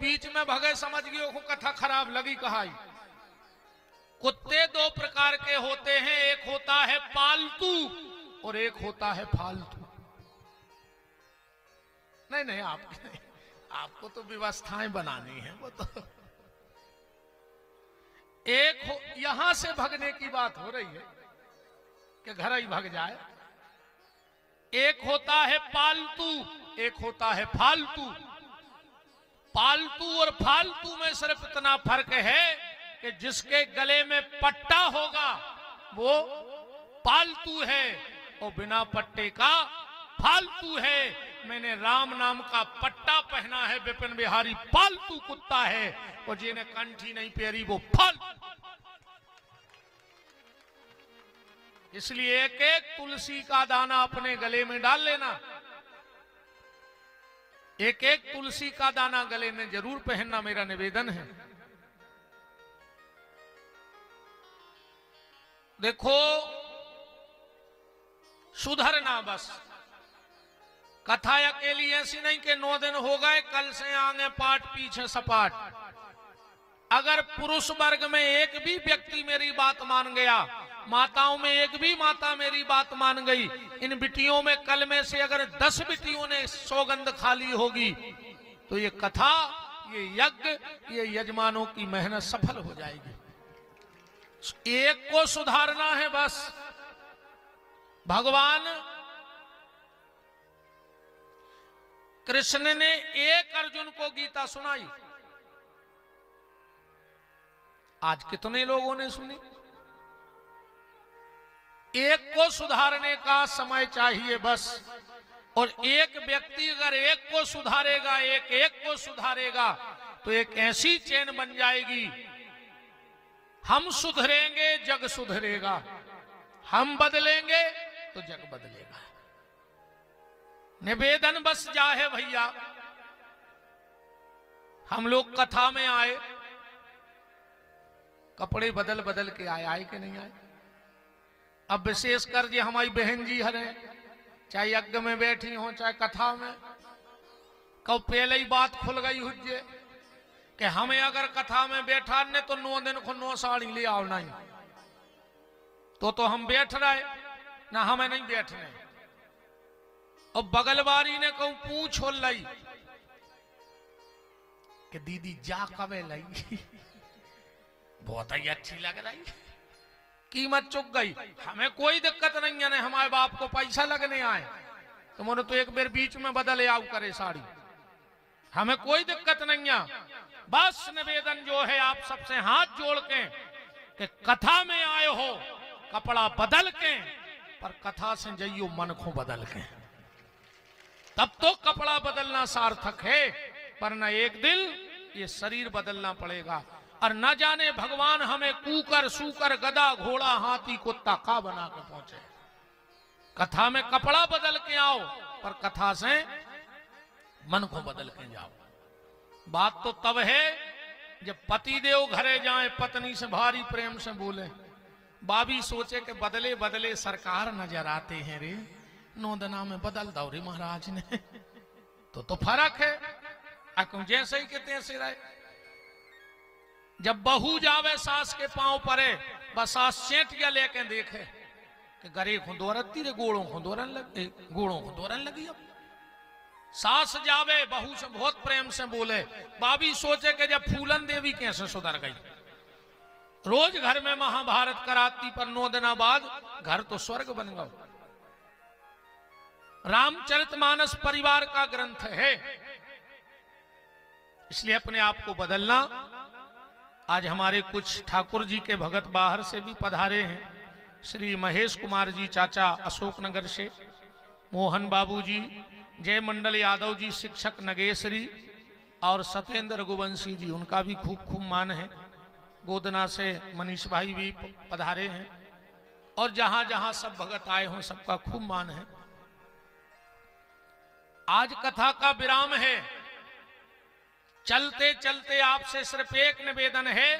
बीच में भगे समझ गयो को कथा खराब लगी कहाई। कुत्ते दो प्रकार के होते हैं, एक होता है पालतू और एक होता है फालतू। नहीं नहीं आपको तो व्यवस्थाएं बनानी है, वो तो यहां से भगने की बात हो रही है कि घर ही भग जाए। एक होता है पालतू, एक होता है फालतू। पालतू और फालतू में सिर्फ इतना फर्क है कि जिसके गले में पट्टा होगा वो पालतू है और बिना पट्टे का फालतू है। मैंने राम नाम का पट्टा पहना है, विपिन बिहारी पालतू कुत्ता है, और जिन्हें कंठी नहीं पहरी वो फालतू। इसलिए एक एक तुलसी का दाना अपने गले में डाल लेना, एक एक तुलसी का दाना गले में जरूर पहनना, मेरा निवेदन है। देखो सुधरना बस। कथा अकेली ऐसी नहीं कि 9 दिन हो गए कल से आगे पाठ पीछे सपाट। अगर पुरुष वर्ग में एक भी व्यक्ति मेरी बात मान गया, माताओं में एक भी माता मेरी बात मान गई, इन बिटियों में कल में से अगर 10 बिटियों ने सौगंध खाली होगी तो ये कथा, ये यज्ञ, ये यजमानों की मेहनत सफल हो जाएगी। एक को सुधारना है बस। भगवान कृष्ण ने एक अर्जुन को गीता सुनाई, आज कितने लोगों ने सुनी? एक को सुधारने का समय चाहिए बस। और एक व्यक्ति अगर एक को सुधारेगा, एक एक को सुधारेगा, तो एक ऐसी चेन बन जाएगी। हम सुधरेंगे जग सुधरेगा, हम बदलेंगे तो जग बदलेगा। निवेदन बस जा है भैया, हम लोग कथा में आए, कपड़े बदल बदल के आए कि नहीं आए? अब विशेष कर जी हमारी बहन जी हरे, चाहे यज्ञ में बैठी हो चाहे कथा में, कब पहले ही बात खुल गई हुज्जे कि हमें अगर कथा में बैठा ने तो 9 दिन को 9 साड़ी ले आओ, नहीं तो हम बैठ रहे ना, हमें नहीं बैठने। और बगलवारी ने कहूं पूछ हो लाई कि दीदी जा कबे लाई बहुत ही अच्छी लग रही, कीमत चुक गई। हमें कोई दिक्कत नहीं है, हमारे बाप को पैसा लगने आए तो मैंने तो एक बार बीच में बदले आओ करे साड़ी, हमें कोई दिक्कत नहीं है। बस निवेदन जो है आप सबसे हाथ जोड़ के कि कथा में आए हो कपड़ा बदल के, पर कथा से जाइयो मन को बदल के, तब तो कपड़ा बदलना सार्थक है। पर न एक दिल ये शरीर बदलना पड़ेगा। और न जाने भगवान हमें कूकर सूकर गधा घोड़ा हाथी कुत्ता का बना के पहुंचे। कथा में कपड़ा बदल के आओ, पर कथा से मन को बदल के जाओ। बात तो तब है जब पति देव घरे जाए, पत्नी से भारी प्रेम से बोले, बाबी सोचे कि बदले बदले सरकार नजर आते हैं रे, 9 दिना में बदल दो रे महाराज ने तो फर्क है। जैसे ही के तैसे रहे। जब बहू जावे सास के पांव परे, बस सास चेटिया लेके देखे कि गरे को दोरती रे, गोड़ों को दोरन लगी। अब सास जावे बहू से बहुत प्रेम से बोले, बाबी सोचे कि जब फूलन देवी कैसे सुधर गई, रोज घर में महाभारत कराती, पर 9 दिना बाद घर तो स्वर्ग बन गया। रामचरितमानस परिवार का ग्रंथ है, इसलिए अपने आप को बदलना। आज हमारे कुछ ठाकुर जी के भगत बाहर से भी पधारे हैं, श्री महेश कुमार जी चाचा अशोकनगर से, मोहन बाबू जी, जय मंडल यादव जी शिक्षक नगेश्वरी, और सत्येंद्र रघुवंशी जी, उनका भी खूब खूब मान है। गोदना से मनीष भाई भी पधारे हैं, और जहां जहां सब भगत आए हों सबका खूब मान है। आज कथा का विराम है। चलते चलते आपसे सिर्फ एक निवेदन है,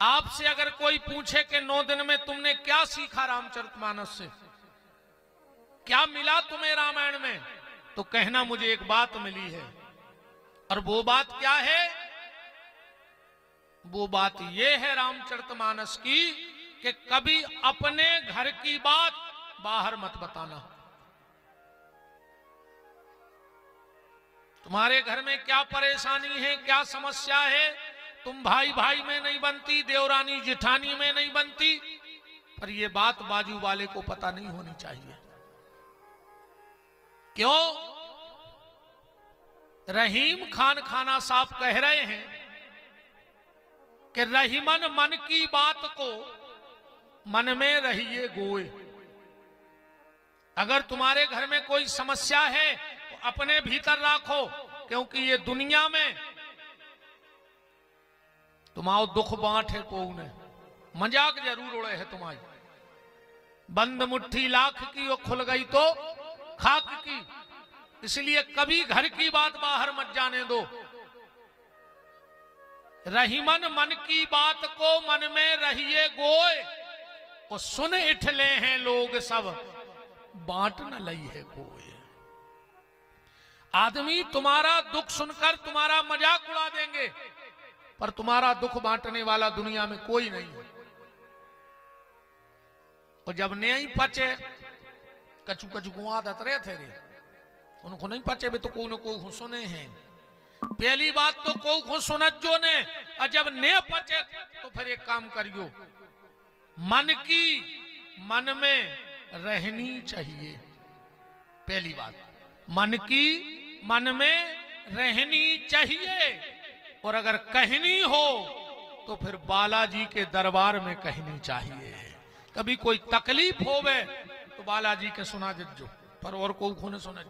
आपसे अगर कोई पूछे कि 9 दिन में तुमने क्या सीखा रामचरितमानस से, क्या मिला तुम्हें रामायण में, तो कहना मुझे एक बात मिली है, और वो बात क्या है? वो बात ये है रामचरितमानस की कि कभी अपने घर की बात बाहर मत बताना। तुम्हारे घर में क्या परेशानी है, क्या समस्या है, तुम भाई भाई में नहीं बनती, देवरानी जिठानी में नहीं बनती, पर यह बात बाजू वाले को पता नहीं होनी चाहिए। क्यों? रहीम खान खाना साहब कह रहे हैं कि रहीमन मन की बात को मन में रहिए गोए। अगर तुम्हारे घर में कोई समस्या है तो अपने भीतर रखो, क्योंकि ये दुनिया में तुम्हारा दुख बांटे को ने मजाक जरूर उड़े है तुम्हारी। बंद मुट्ठी लाख की वो खुल गई तो खाक की, इसलिए कभी घर की बात बाहर मत जाने दो। रहीमन मन की बात को मन में रहिए गोए, और सुन इठले हैं लोग सब बांट न लई है कोई। आदमी तुम्हारा दुख सुनकर तुम्हारा मजाक उड़ा देंगे, पर तुम्हारा दुख बांटने वाला दुनिया में कोई नहीं है। और जब नहीं पचे कचू कचू को आदत रहे थे रे, उनको नहीं पचे भी तो कोई न कोई सुने हैं। पहली बात तो को सुनत जो ने, और जब ने पचे तो फिर एक काम करियो, मन की मन में रहनी चाहिए। पहली बात मन की मन में रहनी चाहिए, और अगर कहनी हो तो फिर बालाजी के दरबार में कहनी चाहिए। कभी कोई तकलीफ होवे तो बालाजी के सुना दीजो, पर और को सुना।